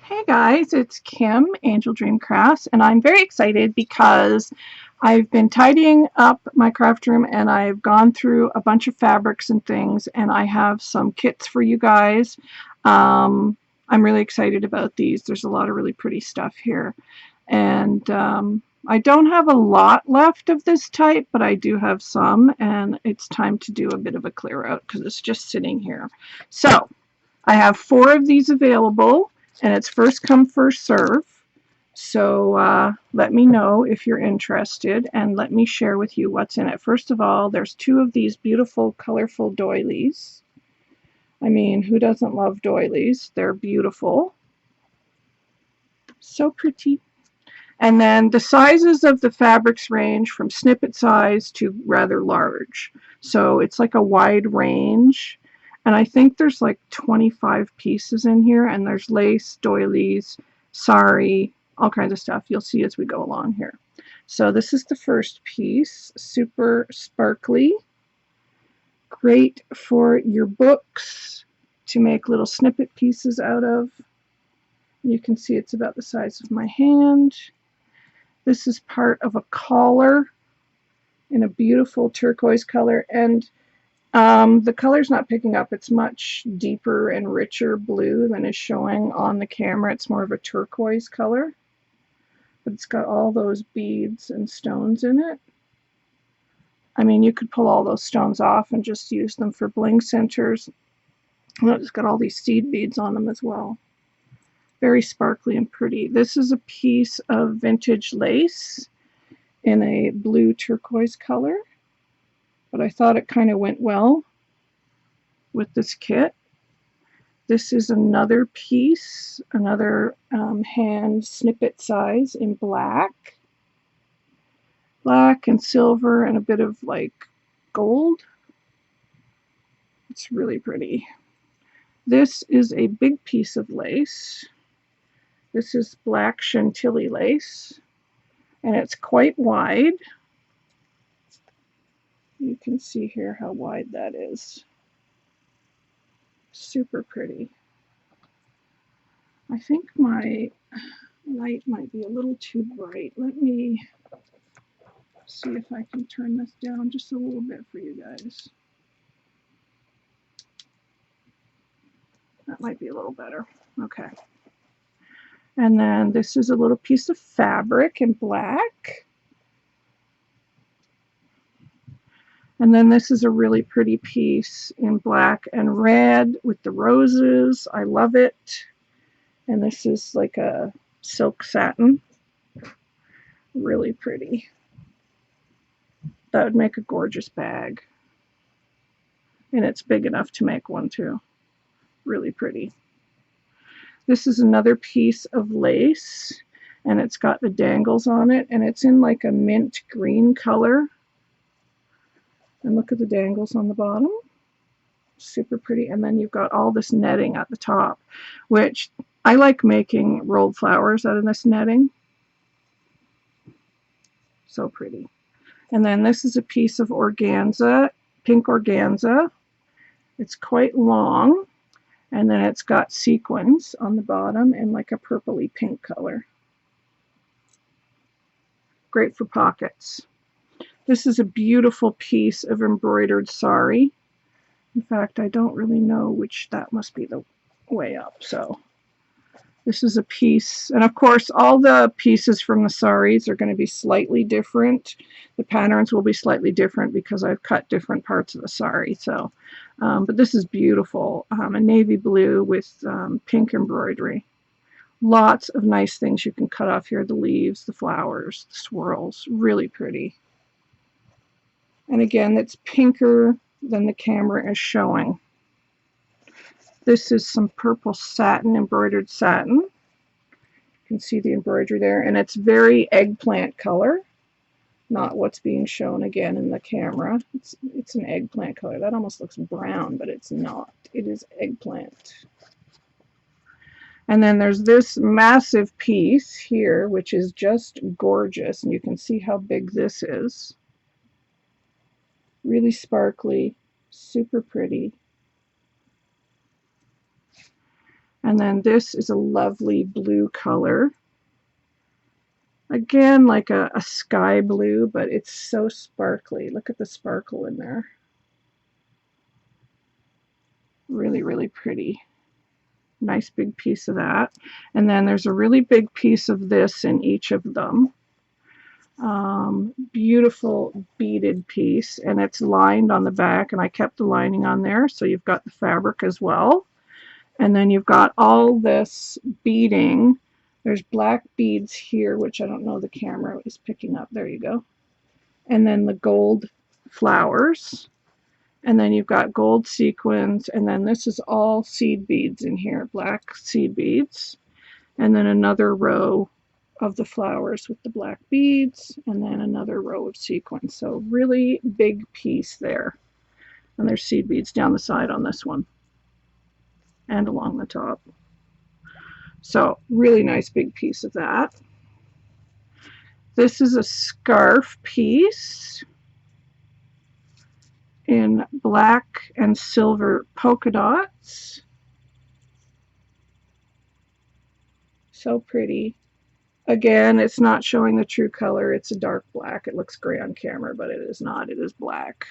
Hey guys, it's Kim, Angeldreamcrafts, and I'm very excited because I've been tidying up my craft room and I've gone through a bunch of fabrics and things, and I have some kits for you guys. I'm really excited about these. There's a lot of really pretty stuff here, and I don't have a lot left of this type, but I do have some, and it's time to do a bit of a clear out because it's just sitting here. So I have 4 of these available, and it's first come, first serve. So let me know if you're interested, and let me share with you what's in it. First of all, there's 2 of these beautiful, colorful doilies. I mean, who doesn't love doilies? They're beautiful. So pretty. And then the sizes of the fabrics range from snippet size to rather large. So it's like a wide range. And I think there's like 25 pieces in here, and there's lace, doilies, sari, all kinds of stuff. You'll see as we go along here. So this is the first piece, super sparkly. Great for your books to make little snippet pieces out of. You can see it's about the size of my hand. This is part of a collar in a beautiful turquoise color, and the color's not picking up. It's much deeper and richer blue than is showing on the camera. It's more of a turquoise color, but it's got all those beads and stones in it. I mean, you could pull all those stones off and just use them for bling centers. And it's got all these seed beads on them as well. Very sparkly and pretty. This is a piece of vintage lace in a blue turquoise color, but I thought it kind of went well with this kit. This is another piece, another hand snippet size in black and silver and a bit of like gold. It's really pretty. This is a big piece of lace. This is black chantilly lace, and it's quite wide. You can see here how wide that is. Super pretty. I think my light might be a little too bright. Let me see if I can turn this down just a little bit for you guys. That might be a little better. Okay. And then this is a little piece of fabric in black. And then this is a really pretty piece in black and red with the roses. I love it. And this is like a silk satin. Really pretty. That would make a gorgeous bag. And it's big enough to make one too. Really pretty. This is another piece of lace, and it's got the dangles on it, and it's in like a mint green color. And look at the dangles on the bottom. Super pretty. And then you've got all this netting at the top, which I like making rolled flowers out of this netting. So pretty. And then this is a piece of organza, pink organza. It's quite long, and then it's got sequins on the bottom in like a purpley pink color. Great for pockets. This is a beautiful piece of embroidered sari. In fact, I don't really know which, that must be the way up. So this is a piece, and of course all the pieces from the saris are going to be slightly different. The patterns will be slightly different because I've cut different parts of the sari. So, but this is beautiful, a navy blue with pink embroidery. Lots of nice things you can cut off here, the leaves, the flowers, the swirls, really pretty. And again, it's pinker than the camera is showing. This is some purple satin, embroidered satin. You can see the embroidery there, and it's very eggplant color, not what's being shown again in the camera. It's an eggplant color. That almost looks brown, but it's not. It is eggplant. And then there's this massive piece here, which is just gorgeous, and you can see how big this is. Really sparkly, super pretty. And then this is a lovely blue color. Again, like a sky blue, but it's so sparkly. Look at the sparkle in there. Really, really pretty. Nice big piece of that. And then there's a really big piece of this in each of them. Beautiful beaded piece, and it's lined on the back, and I kept the lining on there, so you've got the fabric as well. And then you've got all this beading. There's black beads here, which I don't know the camera is picking up. There you go. And then the gold flowers. And then you've got gold sequins. And then this is all seed beads in here, black seed beads. And then another row of the flowers with the black beads. And then another row of sequins. So really big piece there. And there's seed beads down the side on this one. And along the top. So really nice big piece of that. This is a scarf piece in black and silver polka dots. So pretty. Again, it's not showing the true color. It's a dark black. It looks gray on camera, but it is not. It is black.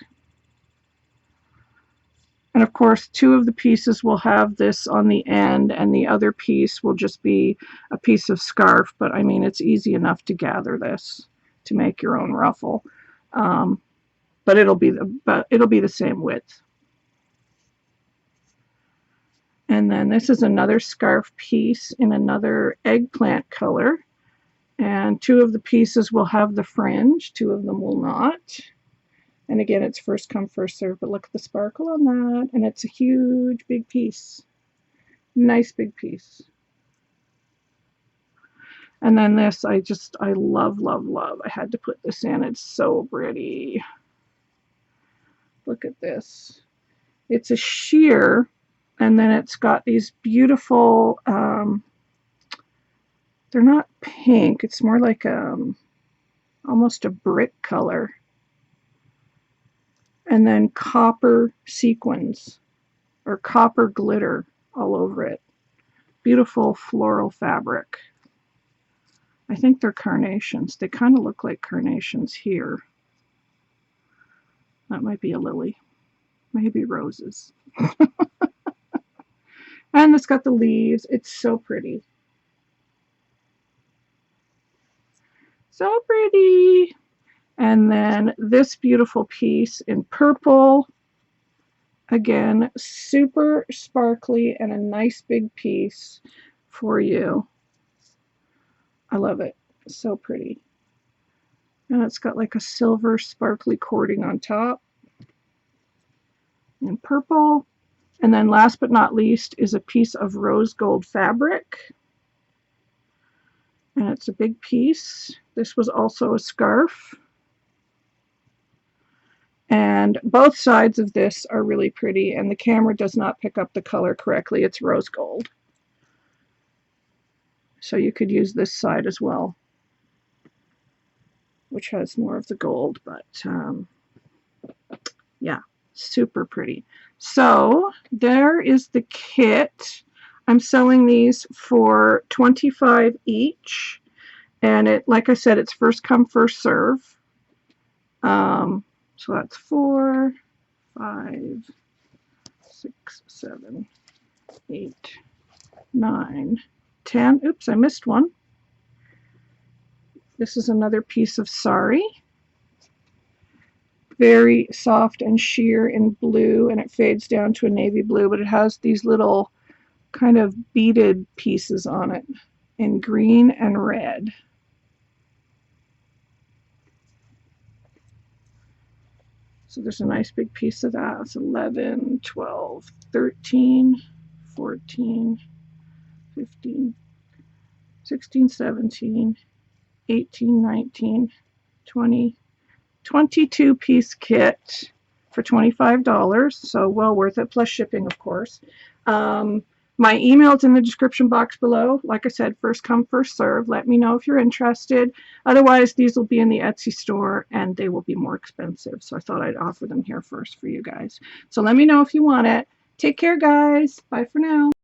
And of course, two of the pieces will have this on the end, and the other piece will just be a piece of scarf. But I mean, it's easy enough to gather this to make your own ruffle. But it'll be the same width. And then this is another scarf piece in another eggplant color. And two of the pieces will have the fringe, two of them will not. And again, it's first come, first serve, but look at the sparkle on that. And it's a huge, big piece. Nice big piece. And then this, I love, love, love. I had to put this in. It's so pretty. Look at this. It's a sheer, and then it's got these beautiful, they're not pink. It's more like almost a brick color. And then copper sequins or copper glitter all over it. Beautiful floral fabric. I think they're carnations. They kind of look like carnations here. That might be a lily. Maybe roses. And it's got the leaves. It's so pretty. So pretty. And then this beautiful piece in purple. Again, super sparkly and a nice big piece for you. I love it. So pretty. And it's got like a silver sparkly cording on top. In purple. And then last but not least is a piece of rose gold fabric. And it's a big piece. This was also a scarf. And both sides of this are really pretty, and the camera does not pick up the color correctly. It's rose gold. So you could use this side as well, which has more of the gold, but yeah, super pretty. So there is the kit. I'm selling these for $25 each, and it, like I said, it's first come, first serve. So that's 4, 5, 6, 7, 8, 9, 10. Oops, I missed one. This is another piece of sari. Very soft and sheer in blue, and it fades down to a navy blue, but it has these little kind of beaded pieces on it in green and red. So there's a nice big piece of that. It's 11, 12, 13, 14, 15, 16, 17, 18, 19, 20, 22 piece kit for $25. So well worth it, plus shipping, of course. My email is in the description box below. Like I said, first come, first serve. Let me know if you're interested. Otherwise, these will be in the Etsy store, and they will be more expensive. So I thought I'd offer them here first for you guys. So let me know if you want it. Take care, guys. Bye for now.